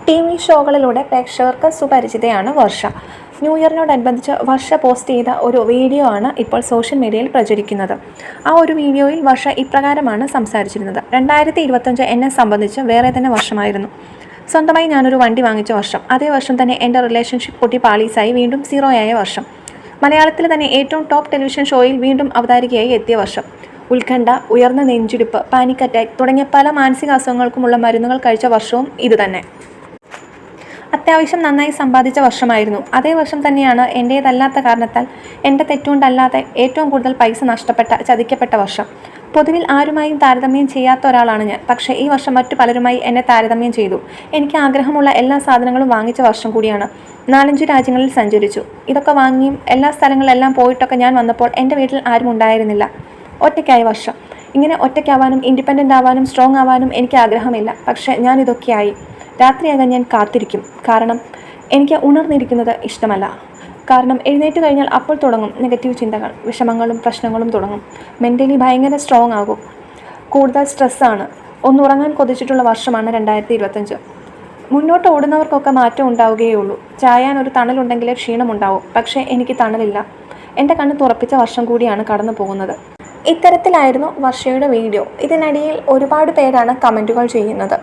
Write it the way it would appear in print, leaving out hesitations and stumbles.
TV. ഷോകളിലൂടെ പ്രേക്ഷകർക്ക് സുപരിചിതയാണ് വർഷ. New ഇയറിനോടനുബന്ധിച്ച് വർഷ post ചെയ്ത ഒരു വീഡിയോ ആണ് ഇപ്പോൾ സോഷ്യൽ മീഡിയയിൽ പ്രചരിക്കുന്നത്. ആ ഒരു വീഡിയോയിൽ വർഷ ഇപ്രകാരമാണ് സംസാരിച്ചിരുന്നത്. 2025 എന്നെ സംബന്ധിച്ച് വേറെ തന്നെ വർഷമായിരുന്നു. സ്വന്തമായി ഞാനൊരു വണ്ടി വാങ്ങിച്ച വർഷം. അതേ വർഷം തന്നെ എൻ്റെ റിലേഷൻഷിപ്പ് പൊട്ടി പാളീസായി വീണ്ടും സീറോയായ വർഷം. മലയാളത്തിലെ തന്നെ ഏറ്റവും ടോപ്പ് ടെലിവിഷൻ ഷോയിൽ വീണ്ടും അവതാരികയായി എത്തിയ വർഷം. ഉത്കണ്ഠ, ഉയർന്ന നെഞ്ചിടിപ്പ്, പാനിക് അറ്റാക്ക് തുടങ്ങിയ പല മാനസിക അസുഖങ്ങൾക്കുമുള്ള മരുന്നുകൾ കഴിച്ച വർഷവും ഇതുതന്നെ. അത്യാവശ്യം നന്നായി സമ്പാദിച്ച വർഷമായിരുന്നു. അതേ വർഷം തന്നെയാണ് എൻ്റേതല്ലാത്ത കാരണത്താൽ, എൻ്റെ തെറ്റുകൊണ്ടല്ലാതെ ഏറ്റവും കൂടുതൽ പൈസ നഷ്ടപ്പെട്ട, ചതിക്കപ്പെട്ട വർഷം. പൊതുവിൽ ആരുമായും താരതമ്യം ചെയ്യാത്ത ഒരാളാണ് ഞാൻ. പക്ഷേ ഈ വർഷം മറ്റു പലരുമായി എന്നെ താരതമ്യം ചെയ്തു. എനിക്ക് ആഗ്രഹമുള്ള എല്ലാ സാധനങ്ങളും വാങ്ങിച്ച വർഷം കൂടിയാണ്. 4-5 രാജ്യങ്ങളിൽ സഞ്ചരിച്ചു. ഇതൊക്കെ വാങ്ങിയും എല്ലാ സ്ഥലങ്ങളിലെല്ലാം പോയിട്ടൊക്കെ ഞാൻ വന്നപ്പോൾ എൻ്റെ വീട്ടിൽ ആരും ഉണ്ടായിരുന്നില്ല. ഒറ്റയ്ക്കായ വർഷം. ഇങ്ങനെ ഒറ്റയ്ക്കാവാനും ഇൻഡിപെൻഡൻ്റ് ആവാനും സ്ട്രോങ് ആവാനും എനിക്ക് ആഗ്രഹമില്ല. പക്ഷേ ഞാൻ ഇതൊക്കെയായി. രാത്രിയാകാൻ ഞാൻ കാത്തിരിക്കും. കാരണം എനിക്ക് ഉണർന്നിരിക്കുന്നത് ഇഷ്ടമല്ല. കാരണം എഴുന്നേറ്റ് കഴിഞ്ഞാൽ അപ്പോൾ തുടങ്ങും നെഗറ്റീവ് ചിന്തകൾ, വിഷമങ്ങളും പ്രശ്നങ്ങളും തുടങ്ങും. മെൻ്റലി ഭയങ്കര സ്ട്രോങ് ആകും. കൂടുതൽ സ്ട്രെസ്സാണ്. ഒന്നുറങ്ങാൻ കൊതിച്ചിട്ടുള്ള വർഷമാണ് 2025. മുന്നോട്ട് ഓടുന്നവർക്കൊക്കെ മാറ്റം ഉണ്ടാവുകയുള്ളൂ. ചായാൻ ഒരു തണലുണ്ടെങ്കിലേ ക്ഷീണമുണ്ടാവും. പക്ഷേ എനിക്ക് തണലില്ല. എൻ്റെ കണ്ണ് തുറപ്പിച്ച വർഷം കൂടിയാണ് കടന്നു പോകുന്നത്. ഇത്തരത്തിലായിരുന്നു വർഷയുടെ വീഡിയോ. ഇതിനിടയിൽ ഒരുപാട് പേരാണ് കമൻറ്റുകൾ ചെയ്യുന്നത്.